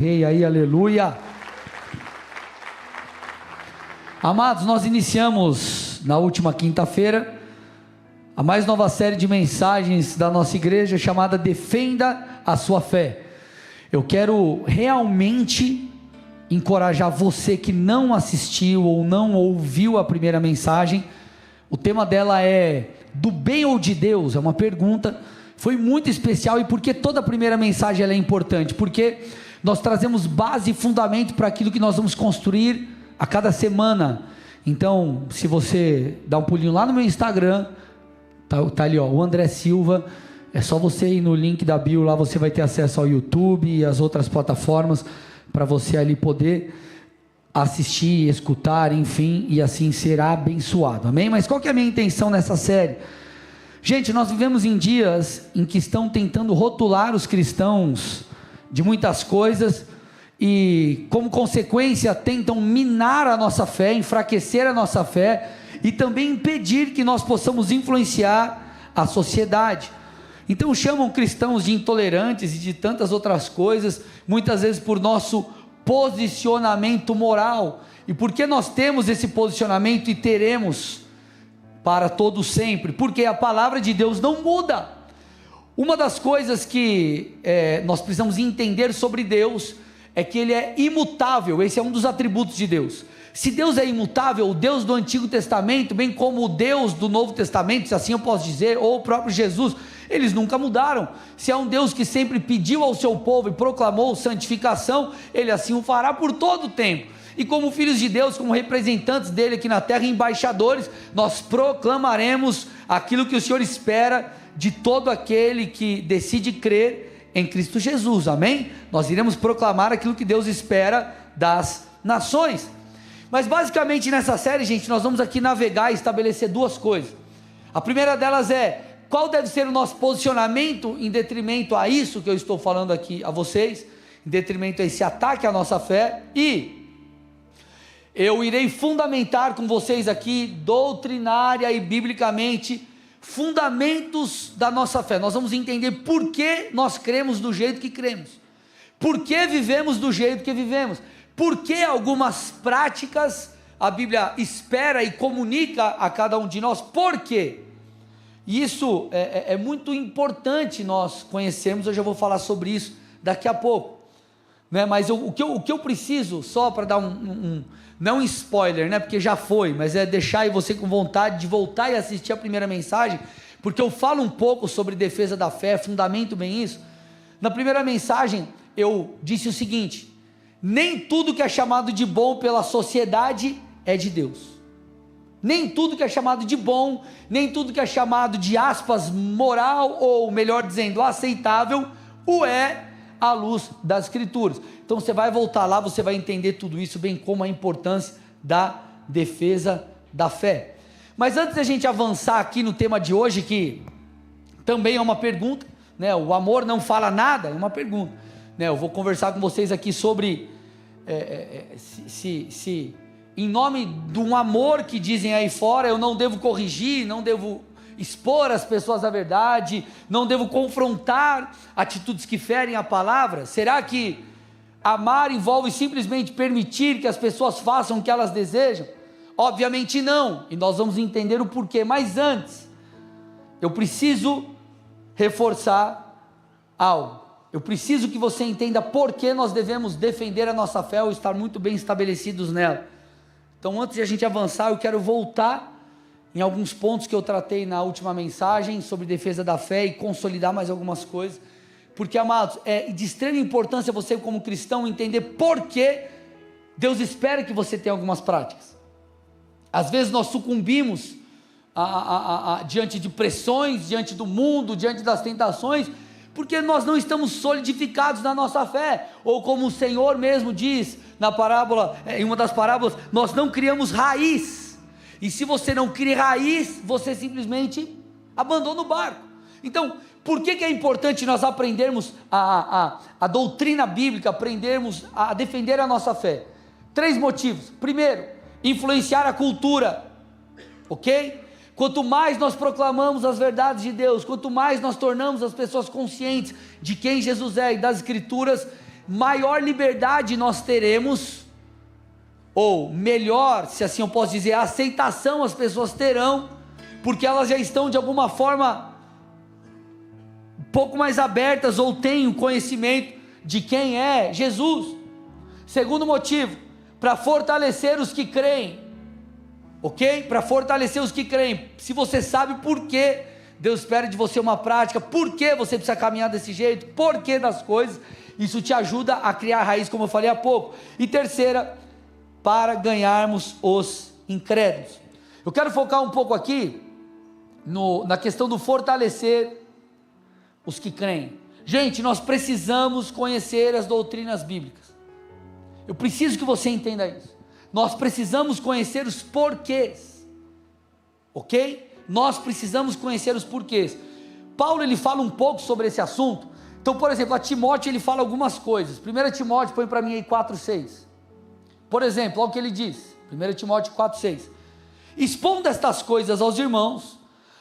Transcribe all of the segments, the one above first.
Rei aí, aleluia. Amados, nós iniciamos na última quinta-feira a mais nova série de mensagens da nossa igreja chamada Defenda a Sua Fé. Eu quero realmente encorajar você que não assistiu ou não ouviu a primeira mensagem. O tema dela é do bem ou de Deus? É uma pergunta, foi muito especial. E por que toda a primeira mensagem ela é importante? Porque nós trazemos base e fundamento para aquilo que nós vamos construir a cada semana. Então, se você dá um pulinho lá no meu Instagram, tá ali ó, o André Silva, é só você ir no link da bio, lá você vai ter acesso ao YouTube e as outras plataformas, para você ali poder assistir, escutar, enfim, e assim será abençoado, amém? Mas qual que é a minha intenção nessa série? Gente, nós vivemos em dias em que estão tentando rotular os cristãos de muitas coisas, e como consequência tentam minar a nossa fé, enfraquecer a nossa fé, e também impedir que nós possamos influenciar a sociedade. Então chamam cristãos de intolerantes e de tantas outras coisas, muitas vezes por nosso posicionamento moral. E por que nós temos esse posicionamento e teremos para todo sempre? Porque a palavra de Deus não muda. Uma das coisas que nós precisamos entender sobre Deus é que Ele é imutável. Esse é um dos atributos de Deus. Se Deus é imutável, o Deus do Antigo Testamento, bem como o Deus do Novo Testamento, se assim eu posso dizer, ou o próprio Jesus, eles nunca mudaram. Se é um Deus que sempre pediu ao seu povo e proclamou santificação, Ele assim o fará por todo o tempo. E como filhos de Deus, como representantes dele aqui na terra, embaixadores, nós proclamaremos aquilo que o Senhor espera de todo aquele que decide crer em Cristo Jesus, amém? Nós iremos proclamar aquilo que Deus espera das nações. Mas basicamente nessa série, gente, nós vamos aqui navegar e estabelecer duas coisas. A primeira delas é, qual deve ser o nosso posicionamento em detrimento a isso que eu estou falando aqui a vocês, em detrimento a esse ataque à nossa fé, e eu irei fundamentar com vocês aqui, doutrinária e biblicamente, fundamentos da nossa fé. Nós vamos entender por que nós cremos do jeito que cremos, por que vivemos do jeito que vivemos, por que algumas práticas a Bíblia espera e comunica a cada um de nós, por quê? Isso é muito importante nós conhecermos. Eu já vou falar sobre isso daqui a pouco, né? Mas o que eu preciso, só para dar não um spoiler, né? Porque já foi, mas é deixar aí você com vontade de voltar e assistir a primeira mensagem, porque eu falo um pouco sobre defesa da fé, fundamento bem isso. Na primeira mensagem eu disse o seguinte: nem tudo que é chamado de bom pela sociedade é de Deus. Nem tudo que é chamado de bom, nem tudo que é chamado de aspas moral, ou melhor dizendo, aceitável, o é à luz das Escrituras. Então você vai voltar lá, você vai entender tudo isso, bem como a importância da defesa da fé. Mas antes da gente avançar aqui no tema de hoje, que também é uma pergunta, né? O amor não fala nada, é uma pergunta, né? Eu vou conversar com vocês aqui sobre se em nome de um amor que dizem aí fora, eu não devo corrigir, não devo expor as pessoas à verdade, não devo confrontar atitudes que ferem a palavra. Será que amar envolve simplesmente permitir que as pessoas façam o que elas desejam? Obviamente não, e nós vamos entender o porquê. Mas antes, eu preciso reforçar algo. Eu preciso que você entenda por que nós devemos defender a nossa fé ou estar muito bem estabelecidos nela. Então, antes de a gente avançar, eu quero voltar em alguns pontos que eu tratei na última mensagem sobre defesa da fé e consolidar mais algumas coisas, porque, amados, é de extrema importância você como cristão entender por que Deus espera que você tenha algumas práticas. Às vezes nós sucumbimos diante de pressões, diante do mundo, diante das tentações, porque nós não estamos solidificados na nossa fé, ou como o Senhor mesmo diz na parábola, em uma das parábolas, nós não criamos raiz. E se você não cria raiz, você simplesmente abandona o barco. Então, por que é importante nós aprendermos a doutrina bíblica, aprendermos a defender a nossa fé? 3 motivos. Primeiro, influenciar a cultura, ok? Quanto mais nós proclamamos as verdades de Deus, quanto mais nós tornamos as pessoas conscientes de quem Jesus é e das Escrituras, maior liberdade nós teremos, ou melhor, se assim eu posso dizer, a aceitação as pessoas terão, porque elas já estão de alguma forma um pouco mais abertas, ou têm o conhecimento de quem é Jesus. Segundo motivo, para fortalecer os que creem, ok? Para fortalecer os que creem. Se você sabe por que Deus espera de você uma prática, por que você precisa caminhar desse jeito, por que das coisas, isso te ajuda a criar raiz, como eu falei há pouco. E terceira, para ganharmos os incrédulos. Eu quero focar um pouco aqui na questão do fortalecer os que creem. Gente, nós precisamos conhecer as doutrinas bíblicas. Eu preciso que você entenda isso. Nós precisamos conhecer os porquês, ok? Nós precisamos conhecer os porquês. Paulo, ele fala um pouco sobre esse assunto. Então, por exemplo, a Timóteo, ele fala algumas coisas. 1 Timóteo, põe para mim aí 4:6. Por exemplo, olha o que ele diz. 1 Timóteo 4:6. Expondo estas coisas aos irmãos,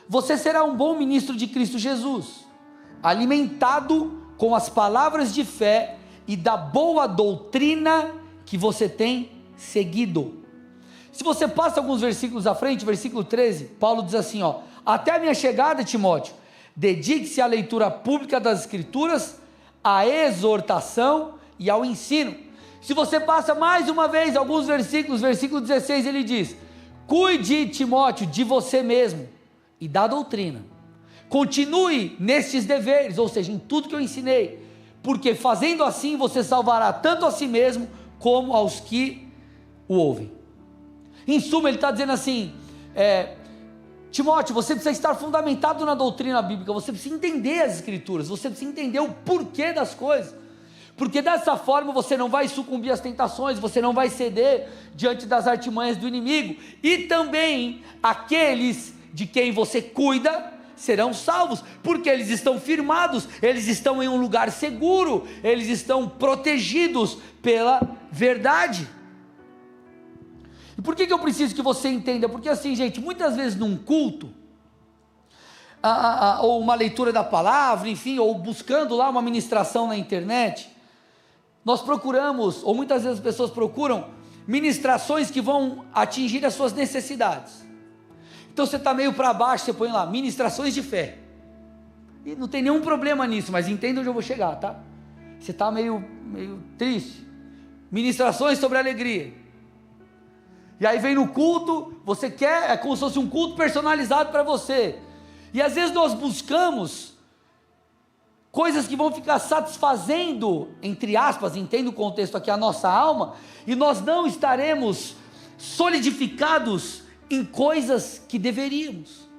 você será um bom ministro de Cristo Jesus, alimentado com as palavras de fé e da boa doutrina que você tem seguido. Se você passa alguns versículos à frente, versículo 13, Paulo diz assim, ó: até a minha chegada, Timóteo, dedique-se à leitura pública das Escrituras, à exortação e ao ensino. Se você passa mais uma vez alguns versículos, versículo 16, ele diz: cuide, Timóteo, de você mesmo e da doutrina. Continue nestes deveres, ou seja, em tudo que eu ensinei, porque fazendo assim você salvará tanto a si mesmo como aos que o ouvem. Em suma, ele está dizendo assim, Timóteo, você precisa estar fundamentado na doutrina bíblica, você precisa entender as Escrituras, você precisa entender o porquê das coisas, porque dessa forma você não vai sucumbir às tentações, você não vai ceder diante das artimanhas do inimigo, e também aqueles de quem você cuida serão salvos, porque eles estão firmados, eles estão em um lugar seguro, eles estão protegidos pela verdade. E por que eu preciso que você entenda? Porque assim, gente, muitas vezes num culto, ou uma leitura da palavra, enfim, ou buscando lá uma ministração na internet, nós procuramos, ou muitas vezes as pessoas procuram, ministrações que vão atingir as suas necessidades. Então você está meio para baixo, você põe lá, ministrações de fé, e não tem nenhum problema nisso, mas entenda onde eu vou chegar, tá? Você está meio triste, ministrações sobre alegria, e aí vem no culto, você quer, é como se fosse um culto personalizado para você, e às vezes nós buscamos coisas que vão ficar satisfazendo, entre aspas, entenda o contexto aqui, a nossa alma, e nós não estaremos solidificados em coisas que deveríamos,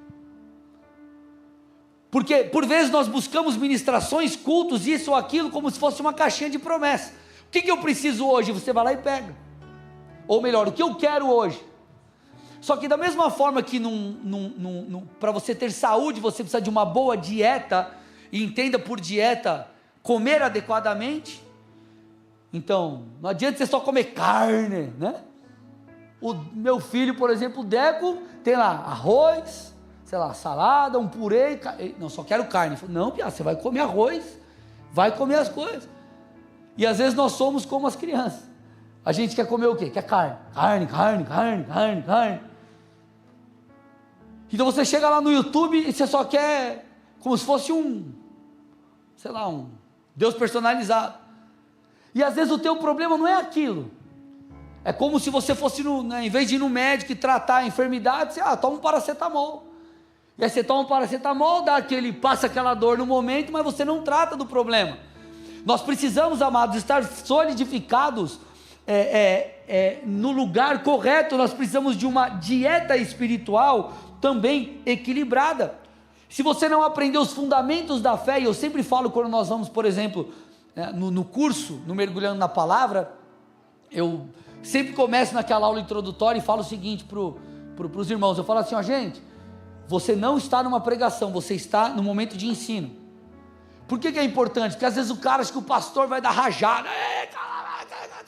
porque por vezes nós buscamos ministrações, cultos, isso ou aquilo, como se fosse uma caixinha de promessa. O que eu preciso hoje? Você vai lá e pega, ou melhor, o que eu quero hoje. Só que da mesma forma que para você ter saúde, você precisa de uma boa dieta, e entenda por dieta, comer adequadamente. Então, não adianta você só comer carne, né? O meu filho, por exemplo, o Deco, tem lá arroz, sei lá, salada, um purê, não, só quero carne. Não, Pia, você vai comer arroz, vai comer as coisas. E às vezes nós somos como as crianças, a gente quer comer o quê? Quer carne, carne. Então você chega lá no YouTube e você só quer, como se fosse um Deus personalizado, e às vezes o teu problema não é aquilo. É como se você fosse, em vez de ir no médico e tratar a enfermidade, você toma um paracetamol. E aí você toma um paracetamol, passa aquela dor no momento, mas você não trata do problema. Nós precisamos, amados, estar solidificados no lugar correto. Nós precisamos de uma dieta espiritual também equilibrada. Se você não aprender os fundamentos da fé, e eu sempre falo quando nós vamos, por exemplo, no curso, no Mergulhando na Palavra, eu sempre começo naquela aula introdutória e falo o seguinte para os irmãos, eu falo assim, gente, você não está numa pregação, você está no momento de ensino. Por que é importante? Porque às vezes o cara acha que o pastor vai dar rajada,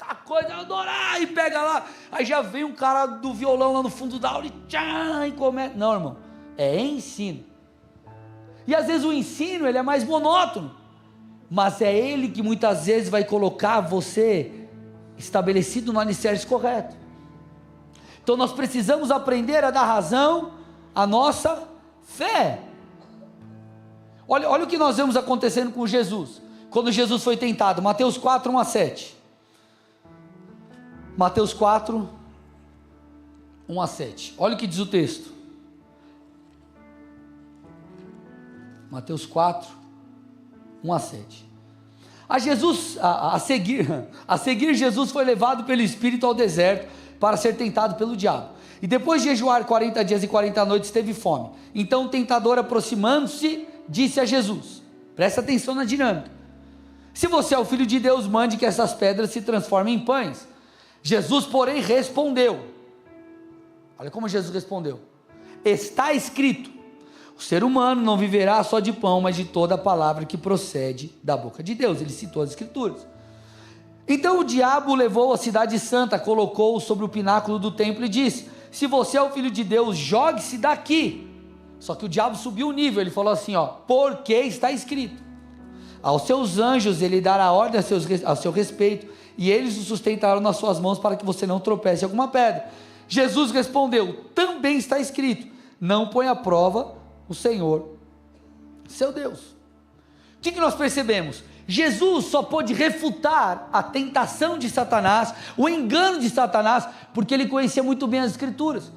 a coisa, adorar, e pega lá, aí já vem um cara do violão lá no fundo da aula e começa. Não, irmão, é ensino. E às vezes o ensino ele é mais monótono, mas é Ele que muitas vezes vai colocar você estabelecido no alicerce correto. Então nós precisamos aprender a dar razão à nossa fé. Olha o que nós vemos acontecendo com Jesus, quando Jesus foi tentado, Mateus 4, 1 a 7. Mateus 4, 1 a 7, olha o que diz o texto. Mateus 4, 1 a 7. A seguir Jesus foi levado pelo Espírito ao deserto, para ser tentado pelo diabo, e depois de jejuar 40 dias e 40 noites, teve fome. Então o tentador, aproximando-se, disse a Jesus, presta atenção na dinâmica: se você é o Filho de Deus, mande que essas pedras se transformem em pães. Jesus, porém, respondeu, olha como Jesus respondeu: está escrito, o ser humano não viverá só de pão, mas de toda a palavra que procede da boca de Deus. Ele citou as escrituras. Então o diabo levou a cidade santa, colocou-o sobre o pináculo do templo e disse: se você é o Filho de Deus, jogue-se daqui. Só que o diabo subiu o nível, ele falou assim, porque está escrito, aos seus anjos ele dará ordem a seu respeito, e eles o sustentarão nas suas mãos, para que você não tropece em alguma pedra. Jesus respondeu: também está escrito, não põe à prova o Senhor, seu Deus. O que nós percebemos? Jesus só pôde refutar a tentação de Satanás, o engano de Satanás, porque ele conhecia muito bem as escrituras.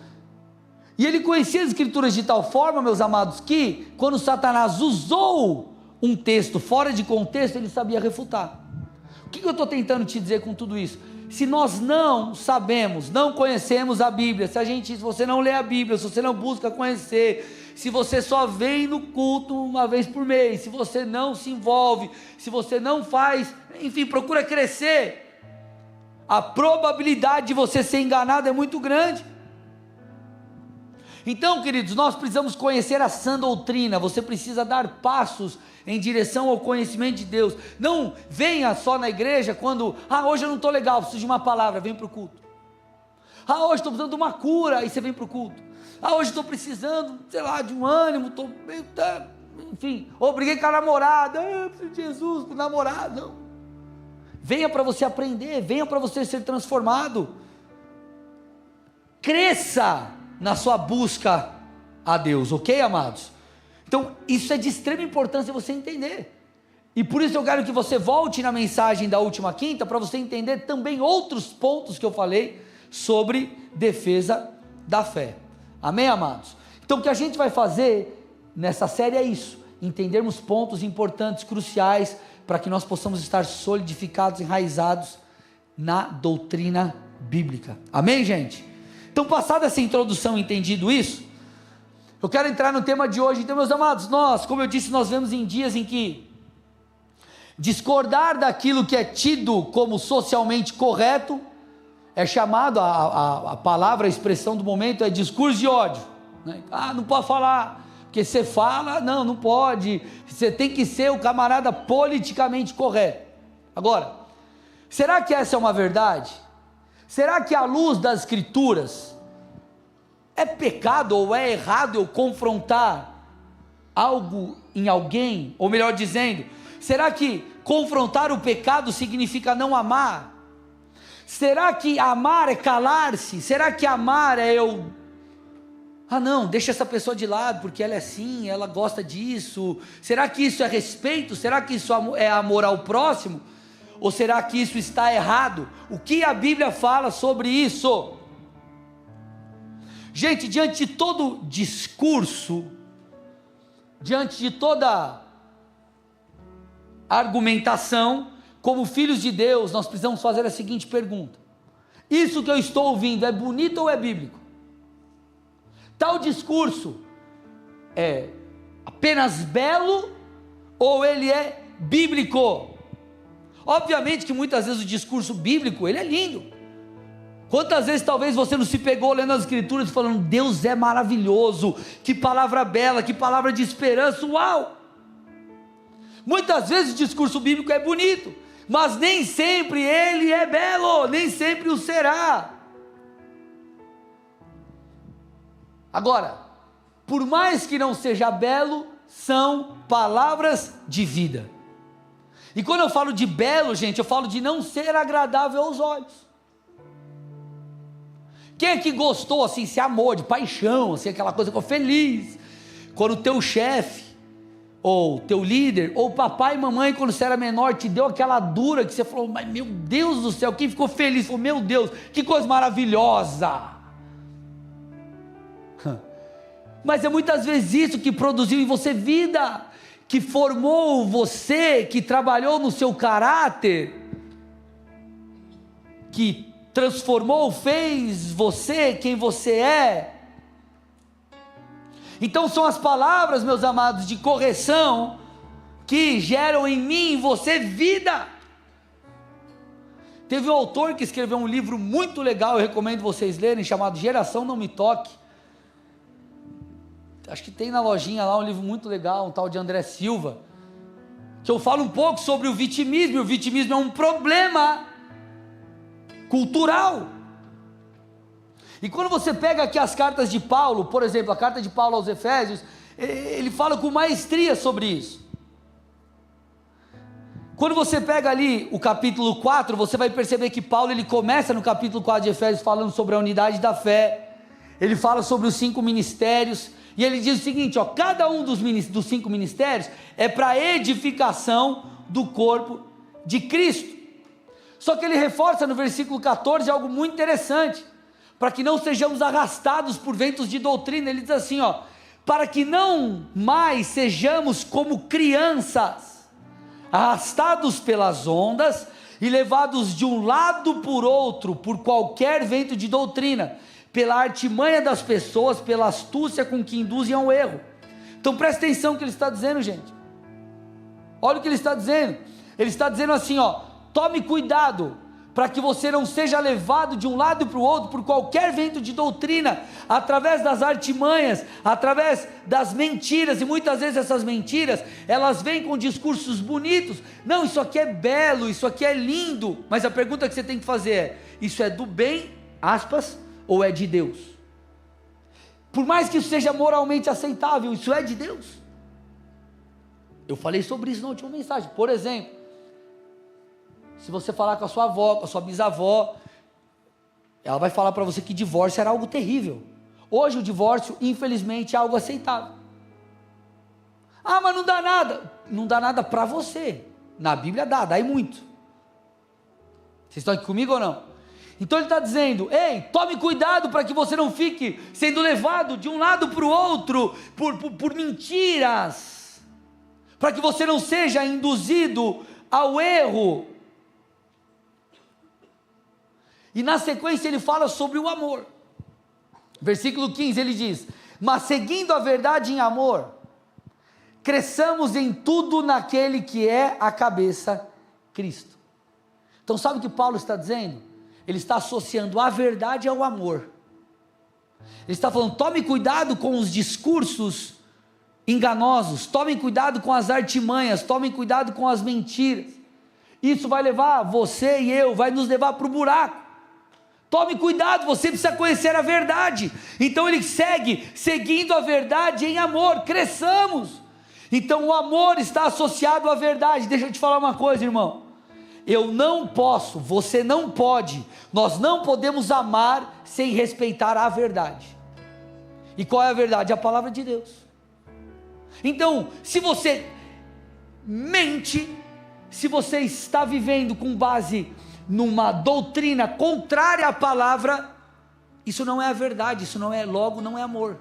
E ele conhecia as escrituras de tal forma, meus amados, que quando Satanás usou um texto fora de contexto, ele sabia refutar. O que eu estou tentando te dizer com tudo isso? Se nós não sabemos, não conhecemos a Bíblia, se você não lê a Bíblia, se você não busca conhecer, se você só vem no culto uma vez por mês, se você não se envolve, se você não faz, enfim, procura crescer, a probabilidade de você ser enganado é muito grande. Então, queridos, nós precisamos conhecer a sã doutrina. Você precisa dar passos em direção ao conhecimento de Deus. Não venha só na igreja quando, hoje eu não estou legal, preciso de uma palavra, vem para o culto. Hoje estou precisando de uma cura, aí você vem para o culto. Hoje estou precisando, de um ânimo, estou meio, enfim, briguei com a namorada, eu preciso de Jesus para o namorado. Não. Venha para você aprender, venha para você ser transformado. Cresça na sua busca a Deus, ok, amados? Então, isso é de extrema importância você entender, e por isso eu quero que você volte na mensagem da última quinta, para você entender também outros pontos que eu falei, sobre defesa da fé, amém, amados? Então o que a gente vai fazer nessa série é isso, entendermos pontos importantes, cruciais, para que nós possamos estar solidificados, enraizados na doutrina bíblica, amém, gente? Então, passada essa introdução, entendido isso, eu quero entrar no tema de hoje. Então, meus amados, como eu disse, nós vemos em dias em que discordar daquilo que é tido como socialmente correto, é chamado, a palavra, a expressão do momento é discurso de ódio, né? Não pode falar, porque você fala, não pode, você tem que ser o camarada politicamente correto. Agora, será que essa é uma verdade? Será que à luz das escrituras é pecado ou é errado eu confrontar algo em alguém? Ou melhor dizendo, será que confrontar o pecado significa não amar? Será que amar é calar-se? Será que amar é eu... não, deixa essa pessoa de lado porque ela é assim, ela gosta disso. Será que isso é respeito? Será que isso é amor ao próximo? Ou será que isso está errado? O que a Bíblia fala sobre isso? Gente, diante de todo discurso, diante de toda argumentação, como filhos de Deus, nós precisamos fazer a seguinte pergunta: isso que eu estou ouvindo é bonito ou é bíblico? Tal discurso é apenas belo ou ele é bíblico? Obviamente que muitas vezes o discurso bíblico, ele é lindo. Quantas vezes talvez você não se pegou lendo as escrituras e falando, Deus é maravilhoso, que palavra bela, que palavra de esperança, uau! Muitas vezes o discurso bíblico é bonito, mas nem sempre ele é belo, nem sempre o será. Agora, por mais que não seja belo, são palavras de vida. E quando eu falo de belo, gente, eu falo de não ser agradável aos olhos. Quem é que gostou, assim, se amou de paixão, assim, aquela coisa, ficou feliz, quando o teu chefe, ou teu líder, ou papai e mamãe, quando você era menor, te deu aquela dura, que você falou, mas meu Deus do céu, quem ficou feliz, falou, meu Deus, que coisa maravilhosa. Mas é muitas vezes isso que produziu em você vida, que formou você, que trabalhou no seu caráter, que transformou, fez você quem você é. Então são as palavras, meus amados, de correção, que geram em mim e em você vida. Teve um autor que escreveu um livro muito legal, eu recomendo vocês lerem, chamado Geração Não Me Toque. Acho que tem na lojinha lá um livro muito legal, um tal de André Silva, que eu falo um pouco sobre o vitimismo. E o vitimismo é um problema cultural. E quando você pega aqui as cartas de Paulo, por exemplo, a carta de Paulo aos Efésios, ele fala com maestria sobre isso. Quando você pega ali o capítulo 4, você vai perceber que Paulo, ele começa no capítulo 4 de Efésios falando sobre a unidade da fé, ele fala sobre os 5 ministérios, e ele diz o seguinte, ó, cada um dos 5 ministérios é para edificação do corpo de Cristo. Só que ele reforça no versículo 14 algo muito interessante, para que não sejamos arrastados por ventos de doutrina. Ele diz assim, ó, para que não mais sejamos como crianças, arrastados pelas ondas e levados de um lado por outro, por qualquer vento de doutrina, pela artimanha das pessoas, pela astúcia com que induzem ao erro. Então presta atenção no que ele está dizendo, gente. Olha o que ele está dizendo. Ele está dizendo assim, ó, tome cuidado, para que você não seja levado de um lado para o outro, por qualquer vento de doutrina, através das artimanhas, através das mentiras, e muitas vezes essas mentiras, elas vêm com discursos bonitos, não, isso aqui é belo, isso aqui é lindo, mas a pergunta que você tem que fazer é, isso é do bem, aspas, ou é de Deus? Por mais que isso seja moralmente aceitável, isso é de Deus? Eu falei sobre isso na última mensagem. Por exemplo, se você falar com a sua avó, com a sua bisavó, ela vai falar para você que divórcio era algo terrível. Hoje o divórcio, infelizmente, é algo aceitável. Ah, mas não dá nada. Não dá nada para você. Na Bíblia dá e muito. Vocês estão aqui comigo ou não? Então ele está dizendo, ei, tome cuidado para que você não fique sendo levado de um lado para o outro, por mentiras, para que você não seja induzido ao erro. E na sequência ele fala sobre o amor. Versículo 15 ele diz, mas seguindo a verdade em amor, cresçamos em tudo naquele que é a cabeça, Cristo. Então sabe o que Paulo está dizendo? Ele está associando a verdade ao amor. Ele está falando, tome cuidado com os discursos enganosos, tome cuidado com as artimanhas, tome cuidado com as mentiras. Isso vai levar você e eu, vai nos levar para o buraco. Tome cuidado, você precisa conhecer a verdade. Então ele segue, seguindo a verdade em amor, cresçamos. Então o amor está associado à verdade. Deixa eu te falar uma coisa, irmão. Eu não posso, você não pode, nós não podemos amar sem respeitar a verdade. E qual é a verdade? A palavra de Deus. Então, se você mente, se você está vivendo com base numa doutrina contrária à palavra, isso não é a verdade, isso não é, logo não é amor.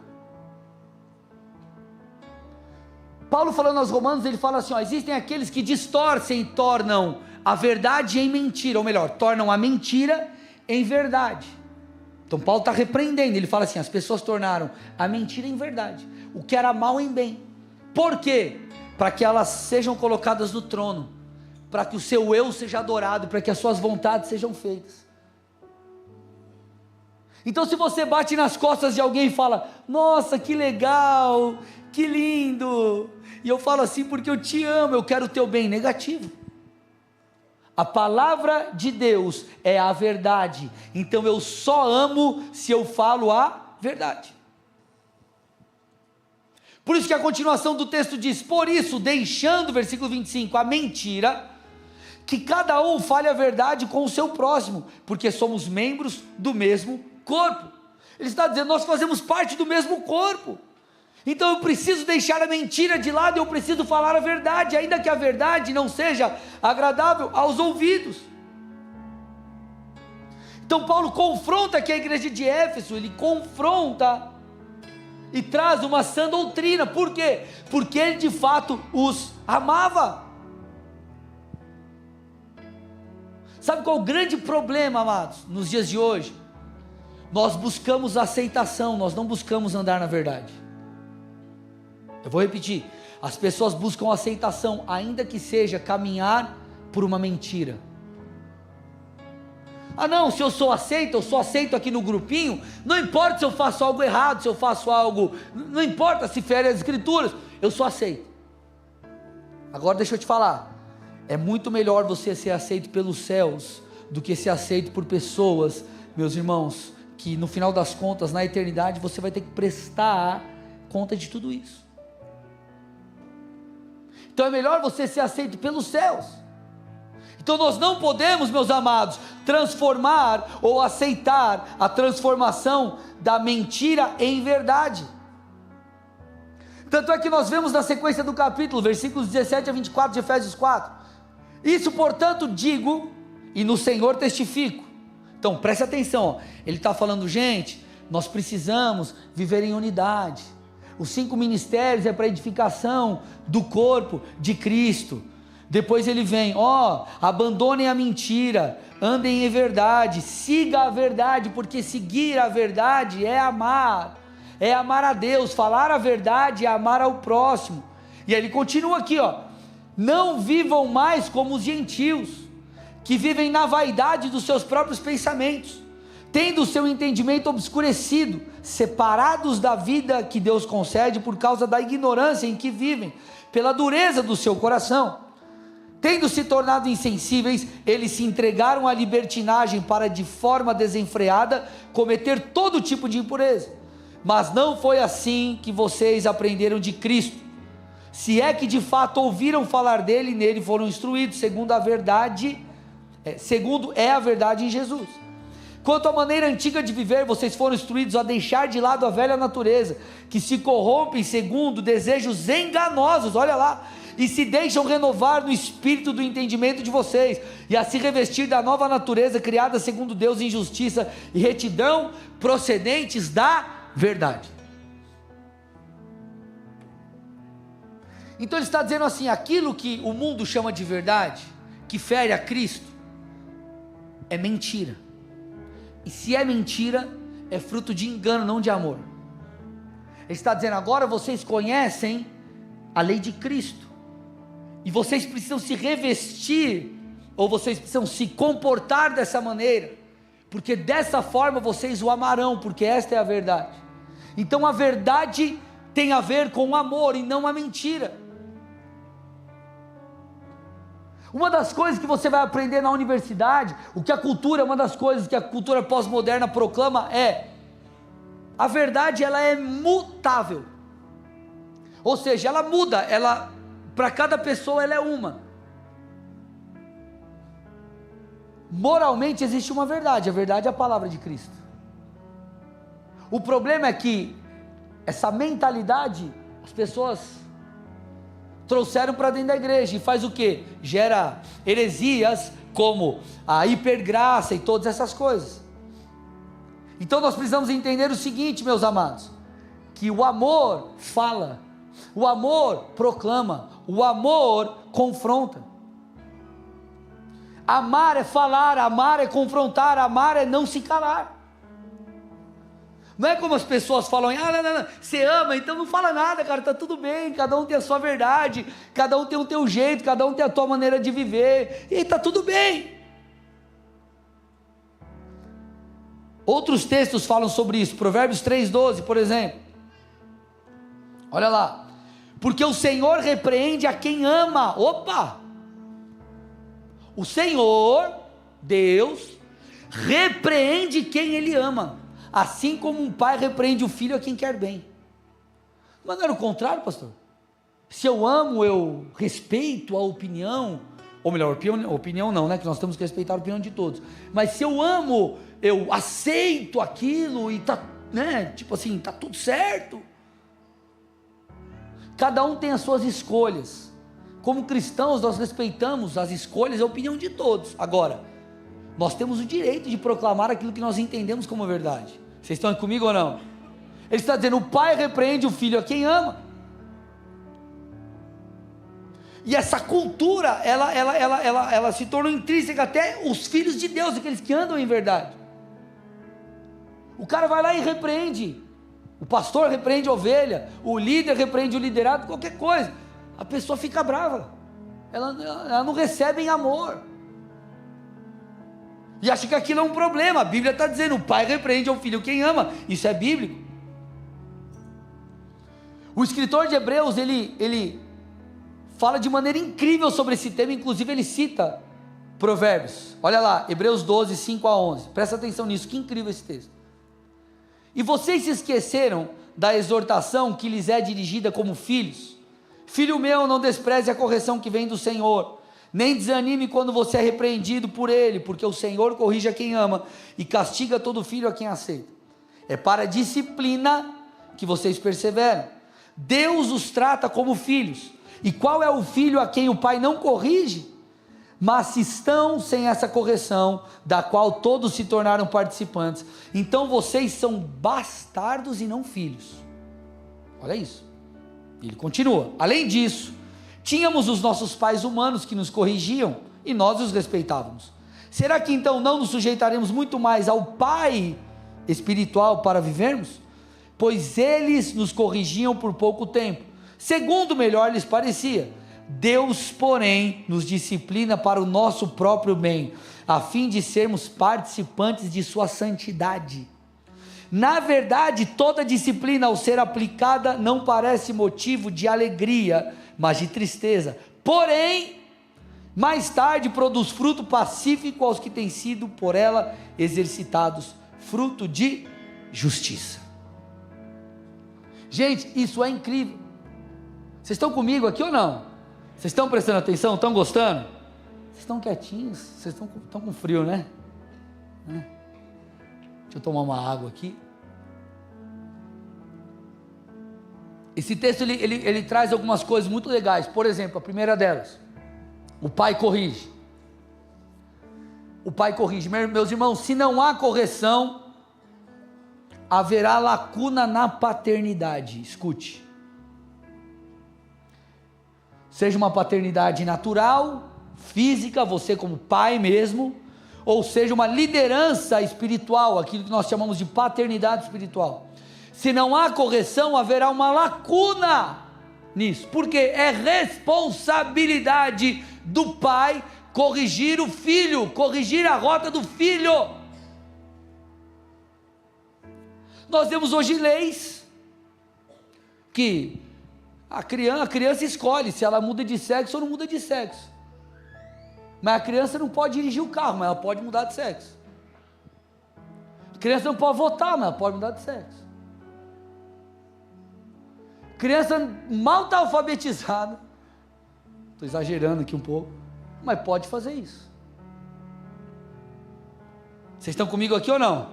Paulo falando aos Romanos, ele fala assim, ó, existem aqueles que distorcem e tornam a verdade em mentira, ou melhor, tornam a mentira em verdade. Então Paulo está repreendendo, ele fala assim, as pessoas tornaram a mentira em verdade, o que era mal em bem. Por quê? Para que elas sejam colocadas no trono, para que o seu eu seja adorado, para que as suas vontades sejam feitas. Então se você bate nas costas de alguém e fala, nossa, que legal, que lindo, e eu falo assim porque eu te amo, eu quero o teu bem, negativo. A palavra de Deus é a verdade, então eu só amo se eu falo a verdade. Por isso que a continuação do texto diz, por isso, deixando, versículo 25, a mentira, que cada um fale a verdade com o seu próximo, porque somos membros do mesmo corpo. Ele está dizendo, nós fazemos parte do mesmo corpo, então eu preciso deixar a mentira de lado, eu preciso falar a verdade, ainda que a verdade não seja agradável aos ouvidos. Então Paulo confronta aqui a igreja de Éfeso, ele confronta e traz uma sã doutrina. Por quê? Porque ele de fato os amava. Sabe qual é o grande problema, amados, nos dias de hoje? Nós buscamos aceitação, nós não buscamos andar na verdade. Eu vou repetir, as pessoas buscam aceitação, ainda que seja caminhar por uma mentira. Ah não, se eu sou aceito aqui no grupinho, não importa se eu faço algo errado, se eu faço algo, não importa se fere as escrituras, eu sou aceito. Agora deixa eu te falar, é muito melhor você ser aceito pelos céus, do que ser aceito por pessoas, meus irmãos, que no final das contas, na eternidade, você vai ter que prestar conta de tudo isso. Então é melhor você ser aceito pelos céus. Então nós não podemos, meus amados, transformar ou aceitar a transformação da mentira em verdade. Tanto é que nós vemos na sequência do capítulo, versículos 17 a 24 de Efésios 4. Isso, portanto, digo, e no Senhor testifico. Então preste atenção, ó. Ele está falando, gente, nós precisamos viver em unidade. Os 5 ministérios é para edificação do corpo de Cristo. Depois ele vem, abandonem a mentira, andem em verdade, siga a verdade, porque seguir a verdade é amar a Deus, falar a verdade é amar ao próximo. E aí ele continua aqui, não vivam mais como os gentios, que vivem na vaidade dos seus próprios pensamentos, tendo o seu entendimento obscurecido, separados da vida que Deus concede por causa da ignorância em que vivem, pela dureza do seu coração. Tendo se tornado insensíveis, eles se entregaram à libertinagem para, de forma desenfreada, cometer todo tipo de impureza. Mas não foi assim que vocês aprenderam de Cristo, se é que de fato ouviram falar dele e nele foram instruídos, segundo é a verdade em Jesus. Quanto à maneira antiga de viver, vocês foram instruídos a deixar de lado a velha natureza, que se corrompe segundo desejos enganosos, olha lá, e se deixam renovar no espírito do entendimento de vocês, e a se revestir da nova natureza, criada segundo Deus em justiça e retidão, procedentes da verdade. Então ele está dizendo assim, aquilo que o mundo chama de verdade, que fere a Cristo, é mentira. E se é mentira, é fruto de engano, não de amor. Ele está dizendo, agora vocês conhecem a lei de Cristo, e vocês precisam se revestir, ou vocês precisam se comportar dessa maneira, porque dessa forma vocês o amarão, porque esta é a verdade. Então a verdade tem a ver com o amor e não a mentira. Uma das coisas que você vai aprender na universidade, uma das coisas que a cultura pós-moderna proclama é, a verdade ela é mutável, ou seja, ela muda, para cada pessoa ela é uma. Moralmente existe uma verdade, a verdade é a palavra de Cristo. O problema é que essa mentalidade, as pessoas trouxeram para dentro da igreja, e faz o que? Gera heresias, como a hipergraça e todas essas coisas. Então nós precisamos entender o seguinte, meus amados, que o amor fala, o amor proclama, o amor confronta. Amar é falar, amar é confrontar, amar é não se calar. Não é como as pessoas falam, não, você ama, então não fala nada, cara, está tudo bem, cada um tem a sua verdade, cada um tem o teu jeito, cada um tem a tua maneira de viver, e está tudo bem. Outros textos falam sobre isso, Provérbios 3,12, por exemplo, olha lá, porque o Senhor repreende a quem ama, o Senhor, Deus, repreende quem Ele ama, assim como um pai repreende o filho a quem quer bem. Mas não era o contrário, pastor? Se eu amo, eu respeito a opinião ou melhor, opinião não, né, que nós temos que respeitar a opinião de todos, mas se eu amo, eu aceito aquilo e tá, né, tipo assim, tá tudo certo. Cada um tem as suas escolhas. Como cristãos, nós respeitamos as escolhas e a opinião de todos. Agora, nós temos o direito de proclamar aquilo que nós entendemos como verdade. Vocês estão comigo ou não? Ele está dizendo, o pai repreende o filho a quem ama. E essa cultura, ela se tornou intrínseca até os filhos de Deus, aqueles que andam em verdade. O cara vai lá e repreende. O pastor repreende a ovelha, o líder repreende o liderado, qualquer coisa. A pessoa fica brava. Ela não recebe em amor. E acha que aquilo é um problema. A Bíblia está dizendo, o pai repreende ao filho quem ama. Isso é bíblico. O escritor de Hebreus, ele fala de maneira incrível sobre esse tema, inclusive ele cita Provérbios. Olha lá, Hebreus 12, 5 a 11. Presta atenção nisso, que incrível esse texto. E vocês se esqueceram da exortação que lhes é dirigida como filhos? Filho meu, não despreze a correção que vem do Senhor, nem desanime quando você é repreendido por Ele, porque o Senhor corrige a quem ama e castiga todo filho a quem aceita. É para a disciplina que vocês perseveram. Deus os trata como filhos. E qual é o filho a quem o pai não corrige? Mas se estão sem essa correção, da qual todos se tornaram participantes, então vocês são bastardos e não filhos. Olha isso. Ele continua, além disso, tínhamos os nossos pais humanos que nos corrigiam, e nós os respeitávamos. Será que então não nos sujeitaremos muito mais ao pai espiritual para vivermos? Pois eles nos corrigiam por pouco tempo, segundo melhor lhes parecia. Deus, porém, nos disciplina para o nosso próprio bem, a fim de sermos participantes de sua santidade. Na verdade, toda disciplina, ao ser aplicada, não parece motivo de alegria, mas de tristeza. Porém, mais tarde produz fruto pacífico aos que têm sido por ela exercitados, fruto de justiça. Gente, isso é incrível. Vocês estão comigo aqui ou não? Vocês estão prestando atenção? Estão gostando? Vocês estão quietinhos? Vocês estão com frio, né? Deixa eu tomar uma água aqui. Esse texto ele traz algumas coisas muito legais. Por exemplo, a primeira delas, o pai corrige. O pai corrige. Meus irmãos, se não há correção, haverá lacuna na paternidade. Escute. Seja uma paternidade natural, física, você como pai mesmo, ou seja uma liderança espiritual, aquilo que nós chamamos de paternidade espiritual. Se não há correção, haverá uma lacuna nisso, porque é responsabilidade do pai corrigir o filho, corrigir a rota do filho. Nós temos hoje leis que a criança escolhe se ela muda de sexo ou não muda de sexo. Mas a criança não pode dirigir o carro, mas ela pode mudar de sexo. A criança não pode votar, mas ela pode mudar de sexo. A criança mal está alfabetizada, estou exagerando aqui um pouco, mas pode fazer isso. Vocês estão comigo aqui ou não?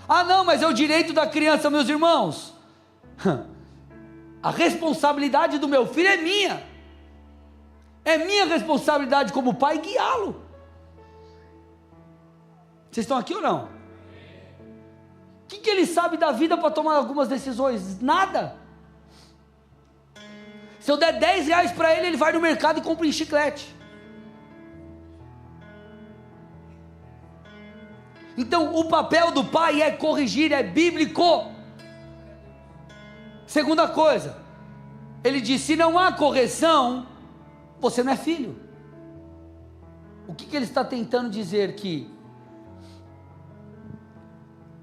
Ah não, mas é o direito da criança, meus irmãos. A responsabilidade do meu filho é minha. É minha responsabilidade como pai guiá-lo. Vocês estão aqui ou não? O que ele sabe da vida para tomar algumas decisões? Nada. Se eu der 10 reais para ele, ele vai no mercado e compra um chiclete. Então o papel do pai é corrigir, é bíblico. Segunda coisa, ele diz, se não há correção, você não é filho. O que ele está tentando dizer? Que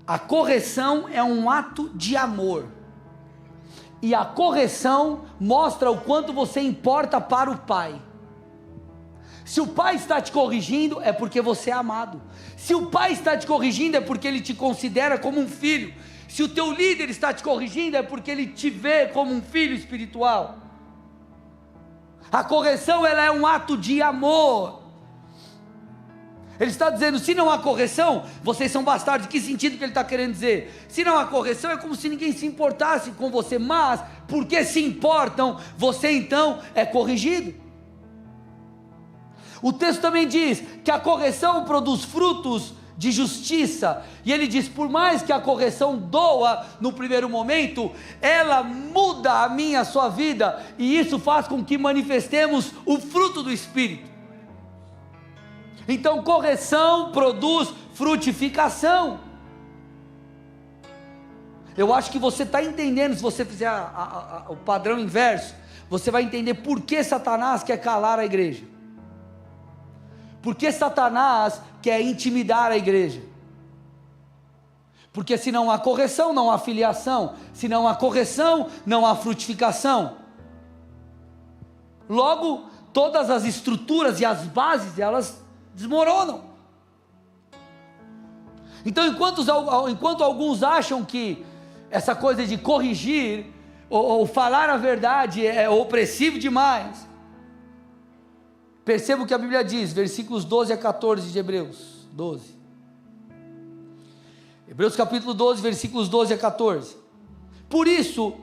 a correção é um ato de amor, e a correção mostra o quanto você importa para o pai. Se o pai está te corrigindo, é porque você é amado. Se o pai está te corrigindo, é porque ele te considera como um filho. Se o teu líder está te corrigindo, é porque ele te vê como um filho espiritual. A correção, ela é um ato de amor. Ele está dizendo, se não há correção, vocês são bastardos. Que sentido que ele está querendo dizer? Se não há correção, é como se ninguém se importasse com você, mas, porque se importam, você então é corrigido. O texto também diz que a correção produz frutos de justiça, e ele diz, por mais que a correção doa no primeiro momento, ela muda a minha, a sua vida, e isso faz com que manifestemos o fruto do Espírito. Então correção produz frutificação. Eu acho que você está entendendo, se você fizer o padrão inverso, você vai entender por que Satanás quer calar a igreja. Porque Satanás quer intimidar a igreja. Porque se não há correção, não há filiação. Se não há correção, não há frutificação. Logo, todas as estruturas e as bases, elas desmoronam. Então, enquanto alguns acham que essa coisa de corrigir, ou falar a verdade é opressivo demais, perceba o que a Bíblia diz, versículos 12 a 14 de Hebreus 12. Hebreus capítulo 12, versículos 12 a 14. Por isso,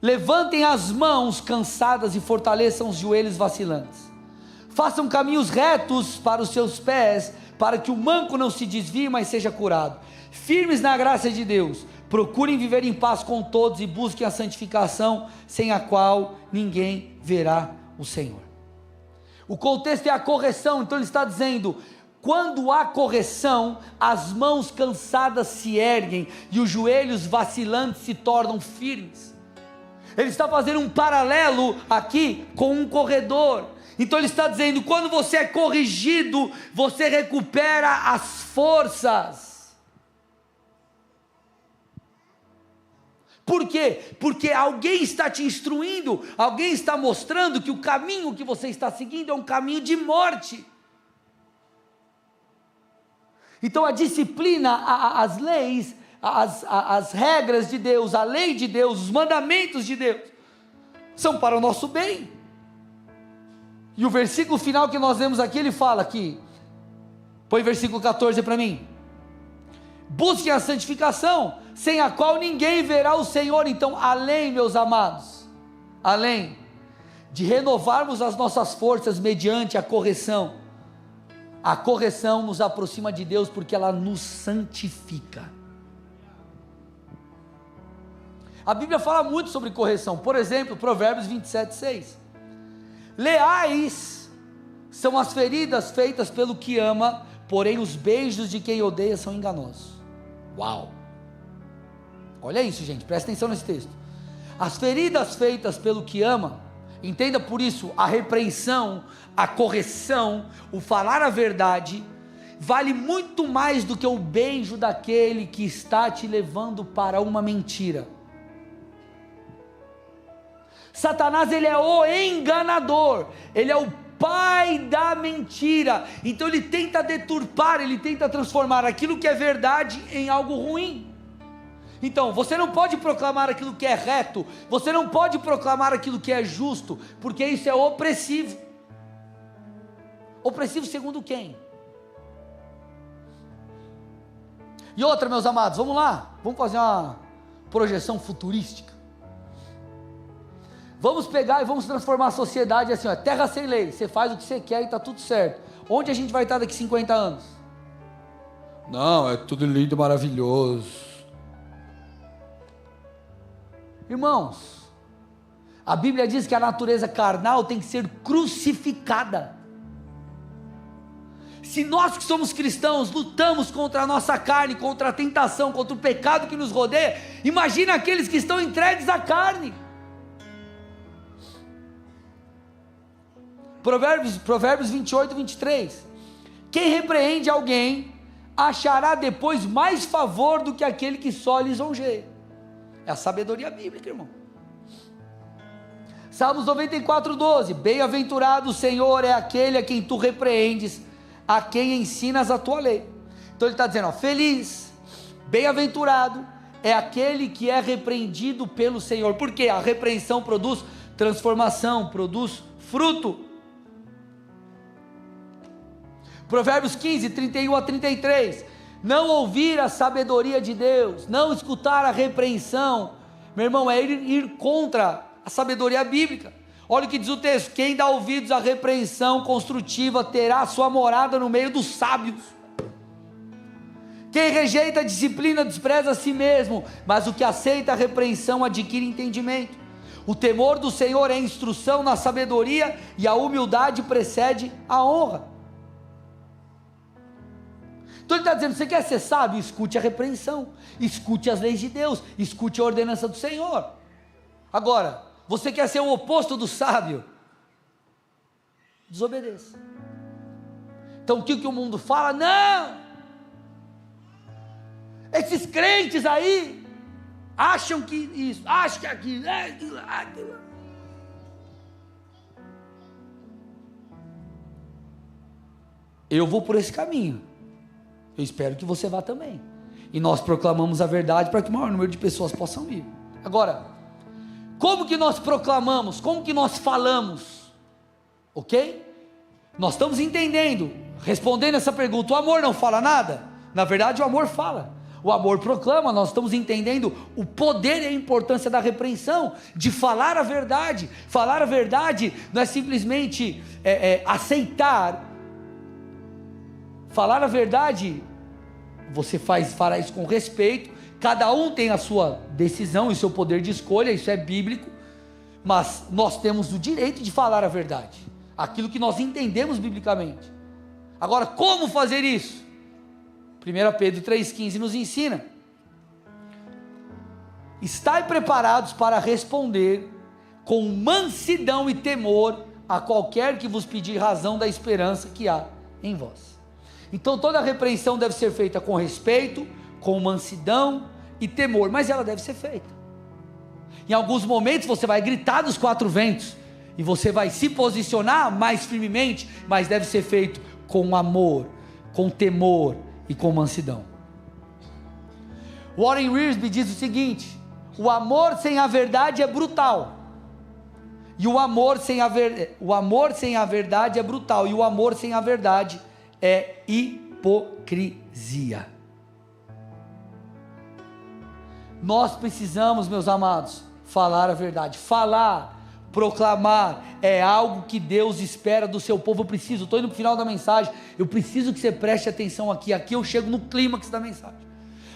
levantem as mãos cansadas e fortaleçam os joelhos vacilantes. Façam caminhos retos para os seus pés, para que o manco não se desvie, mas seja curado. Firmes na graça de Deus, procurem viver em paz com todos e busquem a santificação, sem a qual ninguém verá o Senhor. O contexto é a correção, então ele está dizendo, quando há correção, as mãos cansadas se erguem e os joelhos vacilantes se tornam firmes. Ele está fazendo um paralelo aqui com um corredor. Então ele está dizendo, quando você é corrigido, você recupera as forças. Por quê? Porque alguém está te instruindo, alguém está mostrando que o caminho que você está seguindo é um caminho de morte. Então a disciplina, as leis, as regras de Deus, a lei de Deus, os mandamentos de Deus, são para o nosso bem. E o versículo final que nós vemos aqui, ele fala aqui, põe versículo 14 para mim, busquem a santificação, sem a qual ninguém verá o Senhor. Então, além, meus amados, além de renovarmos as nossas forças mediante a correção nos aproxima de Deus, porque ela nos santifica. A Bíblia fala muito sobre correção, por exemplo, Provérbios 27:6, leais são as feridas feitas pelo que ama, porém os beijos de quem odeia são enganosos. Uau! Olha isso, gente, presta atenção nesse texto. As feridas feitas pelo que ama, entenda por isso, a repreensão, a correção, o falar a verdade, vale muito mais do que o beijo daquele que está te levando para uma mentira. Satanás, ele é o enganador, ele é o pai da mentira, então ele tenta deturpar, ele tenta transformar aquilo que é verdade em algo ruim. Então, você não pode proclamar aquilo que é reto, você não pode proclamar aquilo que é justo, porque isso é opressivo. Opressivo segundo quem? E outra, meus amados, vamos lá, vamos fazer uma projeção futurística. Vamos pegar e vamos transformar a sociedade assim, ó, terra sem lei, você faz o que você quer e está tudo certo. Onde a gente vai estar daqui 50 anos? Não, é tudo lindo, maravilhoso. Irmãos, a Bíblia diz que a natureza carnal tem que ser crucificada. Se nós que somos cristãos lutamos contra a nossa carne, contra a tentação, contra o pecado que nos rodeia, imagina aqueles que estão entregues à carne. Provérbios 28:23, quem repreende alguém, achará depois mais favor do que aquele que só lisonjeia. É a sabedoria bíblica, irmão. Salmos 94:12, bem-aventurado o Senhor é aquele a quem tu repreendes, a quem ensinas a tua lei. Então ele está dizendo, ó, feliz, bem-aventurado é aquele que é repreendido pelo Senhor, porque a repreensão produz transformação, produz fruto. Provérbios 15, 31 a 33, não ouvir a sabedoria de Deus, não escutar a repreensão, meu irmão, é ir contra a sabedoria bíblica. Olha o que diz o texto: quem dá ouvidos à repreensão construtiva terá sua morada no meio dos sábios. Quem rejeita a disciplina despreza a si mesmo, mas o que aceita a repreensão adquire entendimento. O temor do Senhor é instrução na sabedoria, e a humildade precede a honra. Então ele está dizendo: você quer ser sábio? Escute a repreensão, escute as leis de Deus, escute a ordenança do Senhor. Agora, você quer ser o oposto do sábio? Desobedeça. Então o que o mundo fala? Não! Esses crentes aí acham que isso, acham que aquilo, aquilo. Eu vou por esse caminho. Eu espero que você vá também. E nós proclamamos a verdade para que o maior número de pessoas possam ir. Agora, como que nós proclamamos? Como que nós falamos? Ok? Nós estamos entendendo, respondendo essa pergunta: o amor não fala nada? Na verdade, o amor fala. O amor proclama. Nós estamos entendendo o poder e a importância da repreensão, de falar a verdade. Falar a verdade não é simplesmente aceitar. Falar a verdade, você fará isso com respeito. Cada um tem a sua decisão e o seu poder de escolha, isso é bíblico, mas nós temos o direito de falar a verdade, aquilo que nós entendemos biblicamente. Agora, como fazer isso? 1 Pedro 3,15 nos ensina: estai preparados para responder com mansidão e temor a qualquer que vos pedir razão da esperança que há em vós. Então toda repreensão deve ser feita com respeito, com mansidão e temor, mas ela deve ser feita. Em alguns momentos você vai gritar dos quatro ventos, e você vai se posicionar mais firmemente, mas deve ser feito com amor, com temor e com mansidão. Warren Wiersbe diz o seguinte: o amor sem a verdade é brutal, e o amor sem a verdade é brutal, e o amor sem a verdade é hipocrisia. Nós precisamos, meus amados, falar a verdade. Falar, proclamar é algo que Deus espera do seu povo. Estou indo para o final da mensagem, eu preciso que você preste atenção aqui. Aqui eu chego no clímax da mensagem,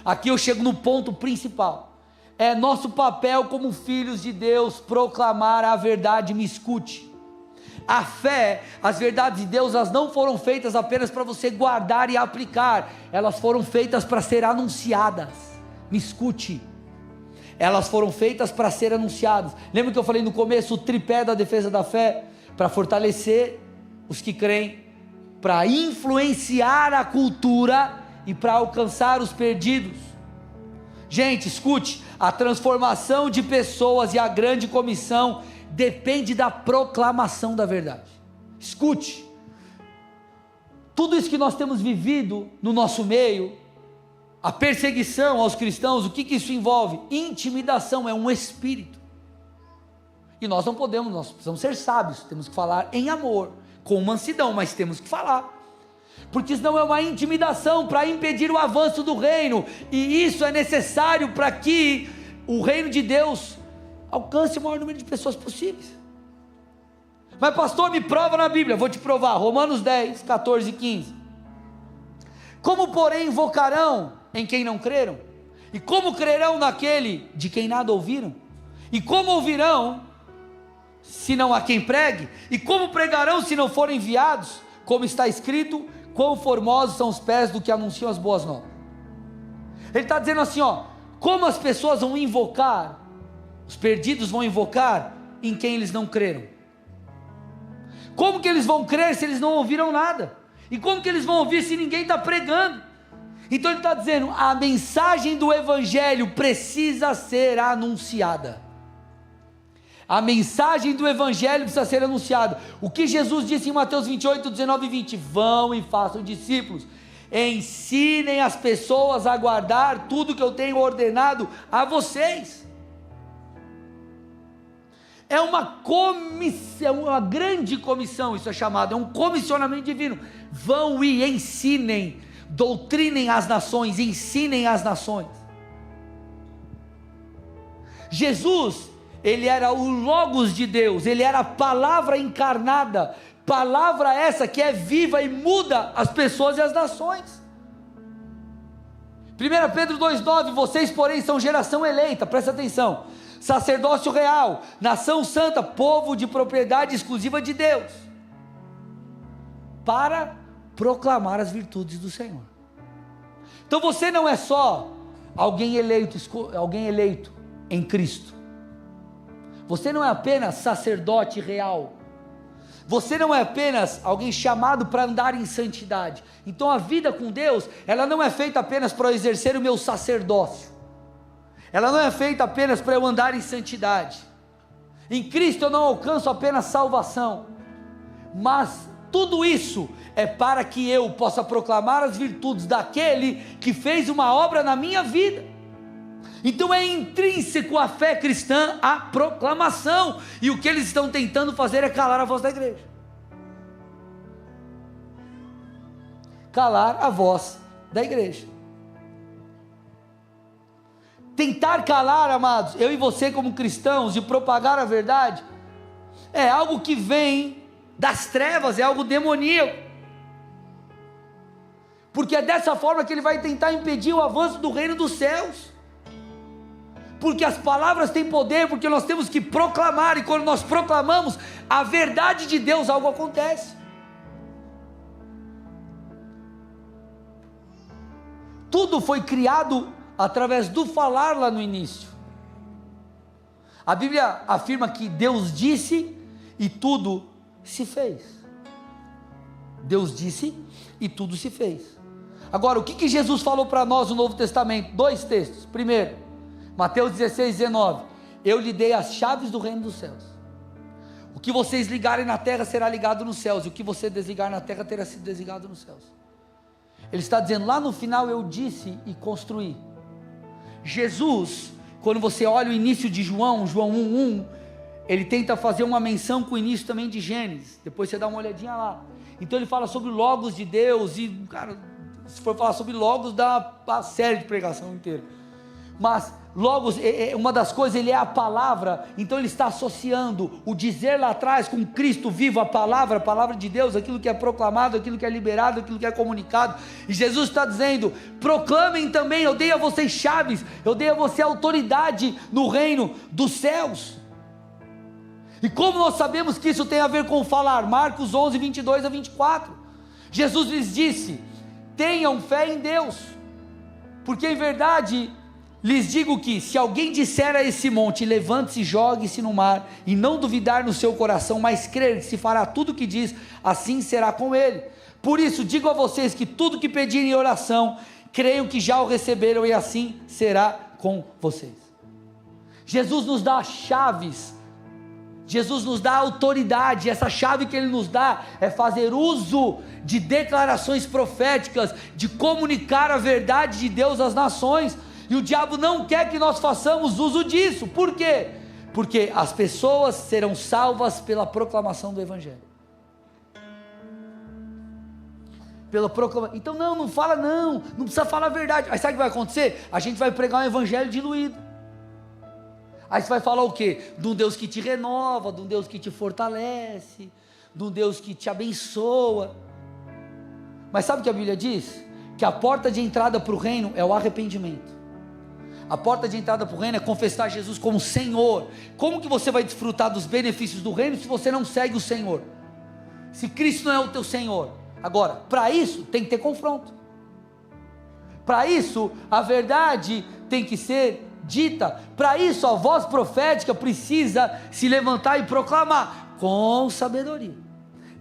aqui eu chego no ponto principal. É nosso papel como filhos de Deus proclamar a verdade. Me escute. A fé, as verdades de Deus, elas não foram feitas apenas para você guardar e aplicar, elas foram feitas para ser anunciadas. Me escute, elas foram feitas para ser anunciadas. Lembra que eu falei no começo, o tripé da defesa da fé? Para fortalecer os que creem, para influenciar a cultura e para alcançar os perdidos. Gente, escute, a transformação de pessoas e a grande comissão depende da proclamação da verdade. Escute, tudo isso que nós temos vivido no nosso meio, a perseguição aos cristãos, o que isso envolve? Intimidação, é um espírito, e nós não podemos, nós precisamos ser sábios, temos que falar em amor, com mansidão, mas temos que falar, porque senão é uma intimidação para impedir o avanço do reino, e isso é necessário para que o reino de Deus alcance o maior número de pessoas possíveis. Mas pastor, me prova na Bíblia. Vou te provar, Romanos 10, 14 e 15. Como porém invocarão em quem não creram? E como crerão naquele de quem nada ouviram? E como ouvirão se não há quem pregue? E como pregarão se não forem enviados? Como está escrito, quão formosos são os pés do que anunciam as boas novas. Ele está dizendo assim, como as pessoas vão invocar, os perdidos vão invocar em quem eles não creram? Como que eles vão crer se eles não ouviram nada? E como que eles vão ouvir se ninguém está pregando? Então ele está dizendo, a mensagem do Evangelho precisa ser anunciada. A mensagem do Evangelho precisa ser anunciada. O que Jesus disse em Mateus 28, 19 e 20, vão e façam discípulos, ensinem as pessoas a guardar tudo que eu tenho ordenado a vocês. É uma comissão, uma grande comissão, isso é chamado, é um comissionamento divino. Vão e ensinem, doutrinem as nações, ensinem as nações. Jesus, ele era o Logos de Deus, ele era a palavra encarnada, palavra essa que é viva e muda as pessoas e as nações. 1 Pedro 2,9, vocês porém são geração eleita, presta atenção, sacerdócio real, nação santa, povo de propriedade exclusiva de Deus, para proclamar as virtudes do Senhor. Então você não é só alguém eleito em Cristo, você não é apenas sacerdote real, você não é apenas alguém chamado para andar em santidade. Então a vida com Deus, ela não é feita apenas para eu exercer o meu sacerdócio, ela não é feita apenas para eu andar em santidade. Em Cristo eu não alcanço apenas salvação, mas tudo isso é para que eu possa proclamar as virtudes daquele que fez uma obra na minha vida. Então é intrínseco à fé cristã a proclamação, e o que eles estão tentando fazer é calar a voz da igreja, calar a voz da igreja, tentar calar, amados, eu e você como cristãos, de propagar a verdade, é algo que vem das trevas, é algo demoníaco, porque é dessa forma que ele vai tentar impedir o avanço do reino dos céus, porque as palavras têm poder, porque nós temos que proclamar, e quando nós proclamamos a verdade de Deus, algo acontece. Tudo foi criado através do falar lá no início. A Bíblia afirma que Deus disse e tudo se fez. Deus disse e tudo se fez. Agora, o que Jesus falou para nós no Novo Testamento? 2 textos. Primeiro, Mateus 16:19, eu lhe dei as chaves do reino dos céus, o que vocês ligarem na terra será ligado nos céus, e o que você desligar na terra terá sido desligado nos céus. Ele está dizendo, lá no final eu disse e construí. Jesus, quando você olha o início de João 1:1, ele tenta fazer uma menção com o início também de Gênesis, depois você dá uma olhadinha lá, então ele fala sobre o Logos de Deus, e cara, se for falar sobre Logos, dá uma série de pregação inteira, mas Logos, uma das coisas, ele é a palavra, então ele está associando o dizer lá atrás com Cristo vivo, a palavra de Deus, aquilo que é proclamado, aquilo que é liberado, aquilo que é comunicado, e Jesus está dizendo, proclamem também, eu dei a vocês chaves, eu dei a você autoridade no reino dos céus. E como nós sabemos que isso tem a ver com falar? Marcos 11:22-24, Jesus lhes disse, tenham fé em Deus, porque em verdade lhes digo que, se alguém disser a esse monte, levante-se e jogue-se no mar, e não duvidar no seu coração, mas crer que se fará tudo o que diz, assim será com ele. Por isso digo a vocês que tudo que pedirem em oração, creiam que já o receberam, e assim será com vocês. Jesus nos dá chaves, Jesus nos dá autoridade, essa chave que ele nos dá, é fazer uso de declarações proféticas, de comunicar a verdade de Deus às nações, e o diabo não quer que nós façamos uso disso. Por quê? Porque as pessoas serão salvas pela proclamação do Evangelho. Então não fala não precisa falar a verdade. Aí sabe o que vai acontecer? A gente vai pregar um Evangelho diluído. Aí você vai falar o quê? De um Deus que te renova, de um Deus que te fortalece, de um Deus que te abençoa. Mas sabe o que a Bíblia diz? Que a porta de entrada para o reino é o arrependimento. A porta de entrada para o reino é confessar Jesus como Senhor. Como que você vai desfrutar dos benefícios do reino se você não segue o Senhor? Se Cristo não é o teu Senhor. Agora, para isso tem que ter confronto. Para isso a verdade tem que ser dita. Para isso a voz profética precisa se levantar e proclamar com sabedoria,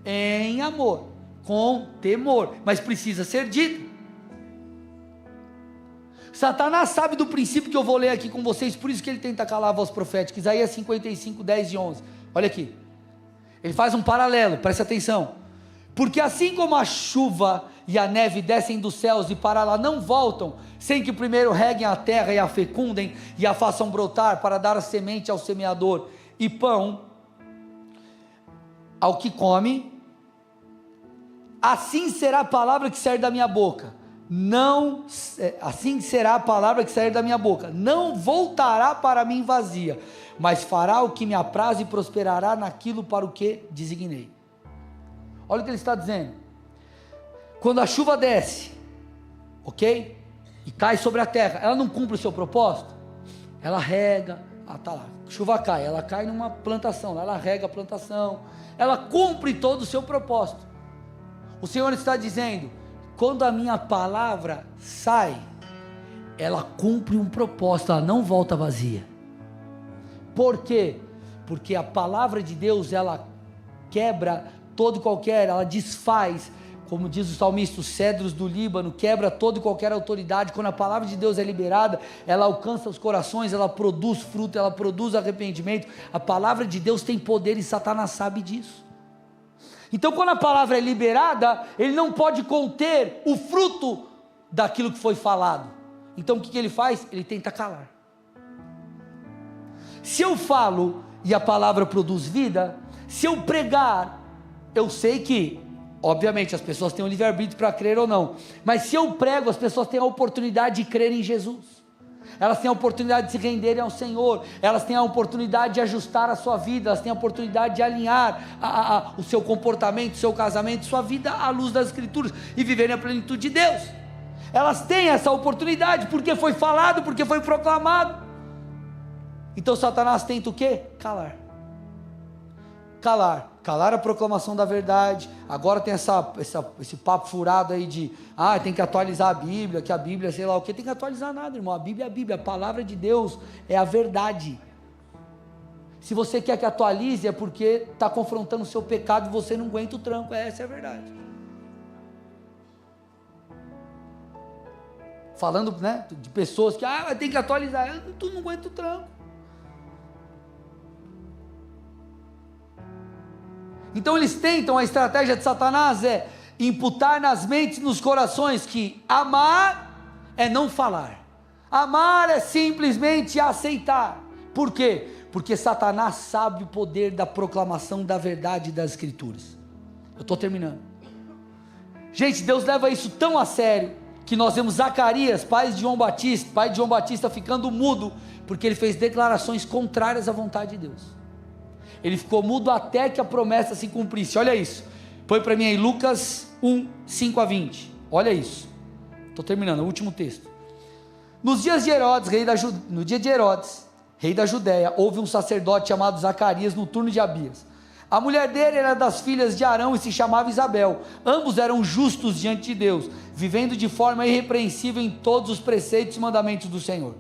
em amor, com temor, mas precisa ser dita. Satanás sabe do princípio que eu vou ler aqui com vocês, por isso que ele tenta calar a voz profética. Isaías 55, 10 e 11, olha aqui, ele faz um paralelo, preste atenção, porque assim como a chuva e a neve descem dos céus e para lá não voltam, sem que primeiro reguem a terra e a fecundem, e a façam brotar para dar a semente ao semeador e pão ao que come, assim será a palavra que sair da minha boca. Assim será a palavra que sair da minha boca. Não voltará para mim vazia, mas fará o que me apraz e prosperará naquilo para o que designei. Olha o que ele está dizendo. Quando a chuva desce, ok? E cai sobre a terra, ela não cumpre o seu propósito? Ela rega, tá lá, chuva cai, ela cai numa plantação, ela rega a plantação, ela cumpre todo o seu propósito. O Senhor está dizendo, quando a minha palavra sai, ela cumpre um propósito, ela não volta vazia. Por quê? Porque a palavra de Deus, ela quebra todo e qualquer, ela desfaz, como diz o salmista, os cedros do Líbano, quebra toda e qualquer autoridade. Quando a palavra de Deus é liberada, ela alcança os corações, ela produz fruto, ela produz arrependimento. A palavra de Deus tem poder e Satanás sabe disso. Então, quando a palavra é liberada, ele não pode conter o fruto daquilo que foi falado. Então, o que ele faz? Ele tenta calar. Se eu falo e a palavra produz vida, se eu pregar, eu sei que, obviamente, as pessoas têm o livre-arbítrio para crer ou não, mas se eu prego, as pessoas têm a oportunidade de crer em Jesus. Elas têm a oportunidade de se renderem ao Senhor, elas têm a oportunidade de ajustar a sua vida, elas têm a oportunidade de alinhar o seu comportamento, o seu casamento, sua vida à luz das Escrituras e viverem a plenitude de Deus. Elas têm essa oportunidade, porque foi falado, porque foi proclamado. Então Satanás tenta o quê? Calar a proclamação da verdade. Agora tem esse papo furado aí de, tem que atualizar a Bíblia, que a Bíblia, sei lá o que, tem que atualizar nada, irmão, a Bíblia é a Bíblia, a palavra de Deus é a verdade. Se você quer que atualize, é porque está confrontando o seu pecado e você não aguenta o tranco, essa é a verdade. Falando, né, de pessoas que, tem que atualizar, tu não aguenta o tranco. Então eles tentam, a estratégia de Satanás é imputar nas mentes e nos corações que amar é não falar, amar é simplesmente aceitar. Por quê? Porque Satanás sabe o poder da proclamação da verdade das Escrituras. Eu estou terminando. Gente, Deus leva isso tão a sério, que nós vemos Zacarias, pai de João Batista ficando mudo, porque ele fez declarações contrárias à vontade de Deus. Ele ficou mudo até que a promessa se cumprisse. Olha isso, põe para mim aí Lucas 1, 5 a 20, olha isso, estou terminando, é o último texto. No dia de Herodes, rei da Judéia, houve um sacerdote chamado Zacarias no turno de Abias. A mulher dele era das filhas de Arão e se chamava Isabel. Ambos eram justos diante de Deus, vivendo de forma irrepreensível em todos os preceitos e mandamentos do Senhor.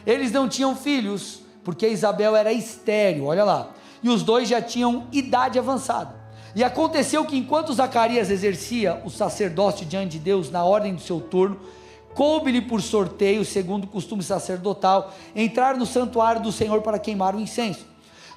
Eles não tinham filhos, porque Isabel era estéril, olha lá, e os dois já tinham idade avançada. E aconteceu que enquanto Zacarias exercia o sacerdócio diante de Deus na ordem do seu turno, coube-lhe por sorteio, segundo o costume sacerdotal, entrar no santuário do Senhor para queimar o incenso.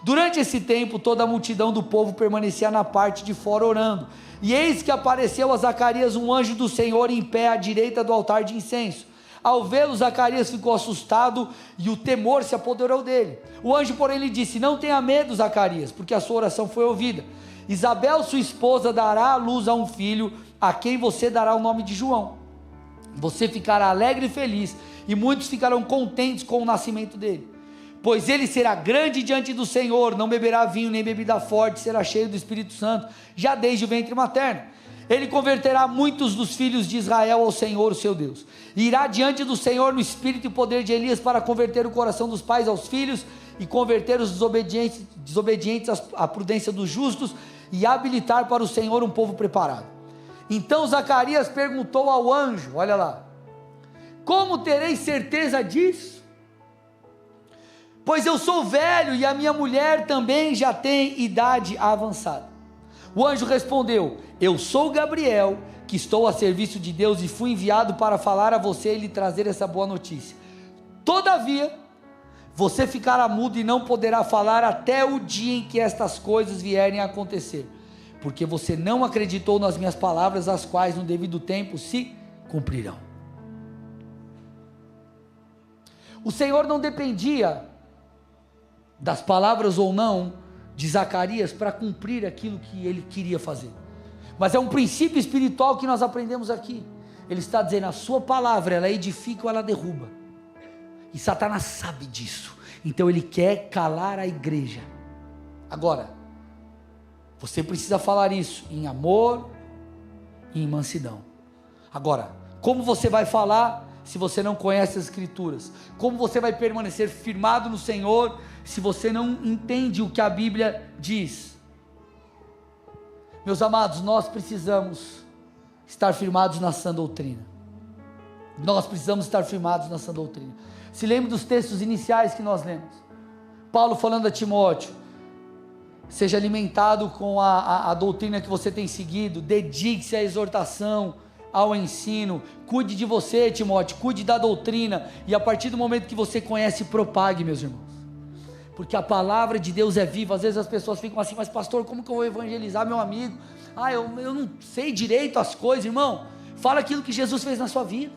Durante esse tempo, toda a multidão do povo permanecia na parte de fora orando, e eis que apareceu a Zacarias um anjo do Senhor em pé à direita do altar de incenso. Ao vê-lo, Zacarias ficou assustado e o temor se apoderou dele. O anjo, porém, lhe disse: não tenha medo, Zacarias, porque a sua oração foi ouvida. Isabel, sua esposa, dará à luz a um filho, a quem você dará o nome de João. Você ficará alegre e feliz, e muitos ficarão contentes com o nascimento dele. Pois ele será grande diante do Senhor, não beberá vinho nem bebida forte, será cheio do Espírito Santo, já desde o ventre materno. Ele converterá muitos dos filhos de Israel ao Senhor, o seu Deus. E irá diante do Senhor no espírito e poder de Elias para converter o coração dos pais aos filhos e converter os desobedientes à prudência dos justos e habilitar para o Senhor um povo preparado. Então Zacarias perguntou ao anjo, olha lá: como terei certeza disso? Pois eu sou velho e a minha mulher também já tem idade avançada. O anjo respondeu: eu sou Gabriel, que estou a serviço de Deus e fui enviado para falar a você e lhe trazer essa boa notícia. Todavia, você ficará mudo e não poderá falar até o dia em que estas coisas vierem a acontecer, porque você não acreditou nas minhas palavras, as quais no devido tempo se cumprirão. O Senhor não dependia das palavras ou não de Zacarias para cumprir aquilo que ele queria fazer. Mas é um princípio espiritual que nós aprendemos aqui. Ele está dizendo, a sua palavra, ela edifica ou ela derruba. E Satanás sabe disso. Então ele quer calar a igreja. Agora, você precisa falar isso em amor e em mansidão. Agora, como você vai falar se você não conhece as Escrituras? Como você vai permanecer firmado no Senhor se você não entende o que a Bíblia diz? Meus amados, nós precisamos estar firmados na sã doutrina. Nós precisamos estar firmados na sã doutrina. Se lembre dos textos iniciais que nós lemos. Paulo falando a Timóteo, seja alimentado com a doutrina que você tem seguido, dedique-se à exortação, ao ensino, cuide de você, Timóteo, cuide da doutrina, e a partir do momento que você conhece, propague, meus irmãos, porque a palavra de Deus é viva. Às vezes as pessoas ficam assim, mas pastor, como que eu vou evangelizar meu amigo? Eu não sei direito as coisas. Irmão, fala aquilo que Jesus fez na sua vida,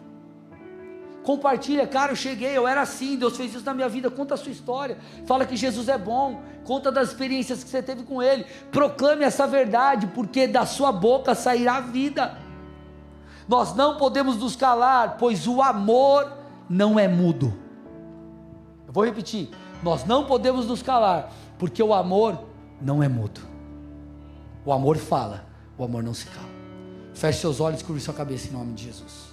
compartilha, cara, eu cheguei, eu era assim, Deus fez isso na minha vida, conta a sua história, fala que Jesus é bom, conta das experiências que você teve com Ele, proclame essa verdade, porque da sua boca sairá vida. Nós não podemos nos calar, pois o amor não é mudo. Eu vou repetir, nós não podemos nos calar, porque o amor não é mudo. O amor fala, o amor não se cala. Feche seus olhos e curve sua cabeça em nome de Jesus.